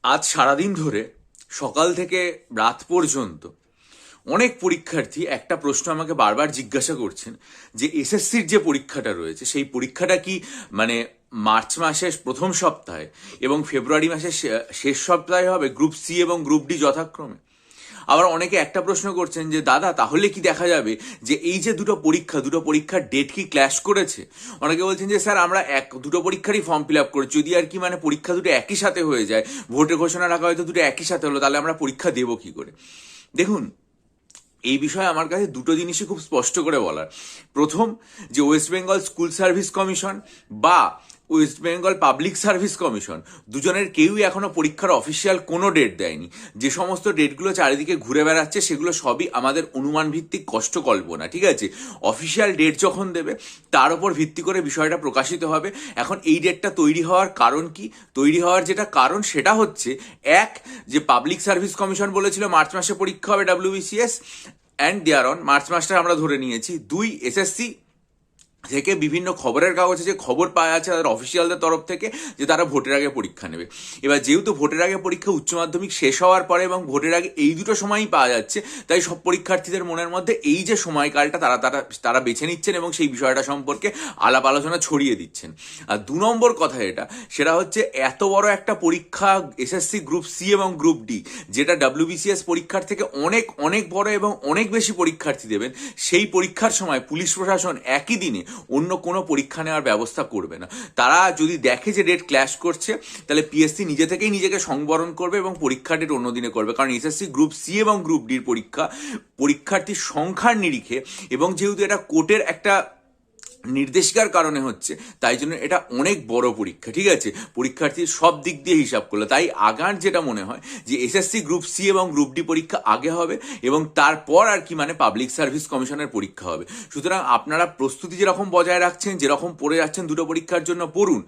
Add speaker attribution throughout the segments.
Speaker 1: আজ সারাদিন ধরে সকাল থেকে রাত পর্যন্ত অনেক পরীক্ষার্থী একটা প্রশ্ন আমাকে বারবার জিজ্ঞাসা করছেন যে এসএসসির যে পরীক্ষাটা রয়েছে সেই পরীক্ষাটা কি মানে মার্চ মাসের প্রথম সপ্তাহে এবং ফেব্রুয়ারি মাসের শেষ সপ্তাহে হবে, গ্রুপ সি এবং গ্রুপ ডি যথাক্রমে। আবার অনেকে একটা প্রশ্ন করছেন যে দাদা তাহলে কি দেখা যাবে যে এই যে দুটো পরীক্ষার ডেট কি ক্ল্যাশ করেছে? অনেকে বলছেন যে স্যার আমরা দুটো পরীক্ষারই ফর্ম ফিল আপ করেছি, যদি আর কি মানে পরীক্ষা দুটো একই সাথে হয়ে যায়, ভোটের ঘোষণা রাখা হয়তো দুটো একই সাথে হলো, তাহলে আমরা পরীক্ষা দেবো কি করে? দেখুন, এই বিষয়ে আমার কাছে দুটো জিনিসই খুব স্পষ্ট করে বলার। প্রথম, যে West Bengal school service commission বা West Bengal public service commission দুজনের কেউই এখনো পরীক্ষার অফিসিয়াল কোনো ডেট দেয়নি। যে সমস্ত ডেটগুলো চারিদিকে ঘুরে বেড়াচ্ছে সেগুলো সবই আমাদের অনুমান ভিত্তিক কষ্ট কল্পনা, ঠিক আছে? অফিসিয়াল ডেট যখন দেবে তার উপর ভিত্তি করে বিষয়টা প্রকাশিত হবে। এখন এই ডেটটা তৈরি হওয়ার কারণ কি? তৈরি হওয়ার যেটা কারণ সেটা হচ্ছে, এক, যে পাবলিক সার্ভিস কমিশন বলেছিল মার্চ মাসে পরীক্ষা হবে WBCS and there on, March মাসটা আমরা ধরে নিয়েছি। দুই, এসএসসি থেকে বিভিন্ন খবরের কাগজে যে খবর পাওয়া যাচ্ছে তাদের অফিসিয়ালদের তরফ থেকে যে তারা ভোটের আগে পরীক্ষা নেবে। এবার যেহেতু ভোটের আগে পরীক্ষা উচ্চ মাধ্যমিক শেষ হওয়ার পরে এবং ভোটের আগে এই দুটো সময়ই পাওয়া যাচ্ছে, তাই সব পরীক্ষার্থীদের মনের মধ্যে এই যে সময়কালটা তারা তারা তারা বেছে নিচ্ছেন এবং সেই বিষয়টা সম্পর্কে আলাপ আলোচনা ছড়িয়ে দিচ্ছেন। আর দু নম্বর কথা সেটা হচ্ছে এত বড় একটা পরীক্ষা এসএসসি গ্রুপ সি এবং গ্রুপ ডি, যেটা WBCS পরীক্ষার থেকে অনেক অনেক বড় এবং অনেক বেশি পরীক্ষার্থী দেবেন, সেই পরীক্ষার সময় পুলিশ প্রশাসন একই দিনে অন্য কোনো পরীক্ষা নেওয়ার ব্যবস্থা করবে না। তারা যদি দেখে যে ডেট ক্ল্যাশ করছে, তাহলে পিএসসি নিজে থেকেই নিজেকে সংবরণ করবে এবং পরীক্ষা ডেট অন্য দিনে করবে। কারণ এসএসসি গ্রুপ সি এবং গ্রুপ ডির পরীক্ষার্থীর সংখ্যার নিরিখে এবং যেহেতু এটা কোর্টের একটা নির্দেশিকার কারণে হচ্ছে, তাই জন্য এটা অনেক বড় পরীক্ষা, ঠিক আছে? পরীক্ষার্থীর সব দিক দিয়ে হিসাব করলে তাই আগার যেটা মনে হয় যে এসএসসি গ্রুপ সি এবং গ্রুপ ডি পরীক্ষা আগে হবে এবং তারপর আর কি মানে পাবলিক সার্ভিস কমিশনের পরীক্ষা হবে। সুতরাং আপনারা প্রস্তুতি যেরকম বজায় রাখছেন, যেরকম পড়ে যাচ্ছেন দুটো পরীক্ষার জন্য পড়ুন,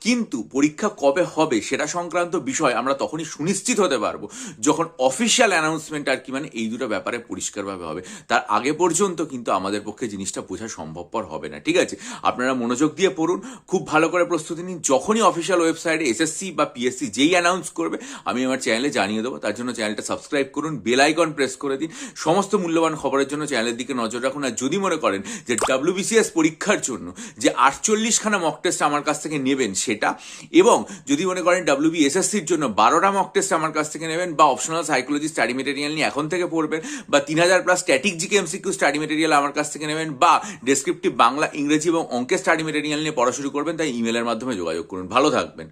Speaker 1: কিন্তু পরীক্ষা কবে হবে সেটা সংক্রান্ত বিষয় আমরা তখনই সুনিশ্চিত হতে পারবো যখন অফিসিয়াল অ্যানাউন্সমেন্ট আর কি মানে এই দুটো ব্যাপারে পরিষ্কারভাবে হবে। তার আগে পর্যন্ত কিন্তু আমাদের পক্ষে জিনিসটা বোঝা সম্ভবপর হবে না, ঠিক আছে? আপনারা মনোযোগ দিয়ে পড়ুন, খুব ভালো করে প্রস্তুতি নিন। যখনই অফিসিয়াল ওয়েবসাইটে এসএসসি বা পিএসসি যেই অ্যানাউন্স করবে আমি আমার চ্যানেলে জানিয়ে দেবো। তার জন্য চ্যানেলটা সাবস্ক্রাইব করুন, বেল আইকন প্রেস করে দিন। সমস্ত মূল্যবান খবরের জন্য চ্যানেলের দিকে নজর রাখুন। আর যদি মনে করেন যে WBCS পরীক্ষার জন্য যে 48খানা মক টেস্ট আমার কাছ থেকে নেবেন সেটা, এবং যদি মনে করেন WBSSCর জন্য 12টা মক টেস্ট আমার কাছ থেকে নেবেন বা অপশনাল সাইকোলজি স্টাডি মেটেরিয়াল নিয়ে এখন থেকে পড়বেন বা 3000+ static GK MCQ study material আমার কাছ থেকে নেবেন বা ডেসক্রিপটিভ বাংলা, ইংরেজি এবং অঙ্কের স্টাডি মেটেরিয়াল নিয়ে পড়া শুরু করবেন, তাই ইমেলের মাধ্যমে যোগাযোগ করুন। ভালো থাকবেন।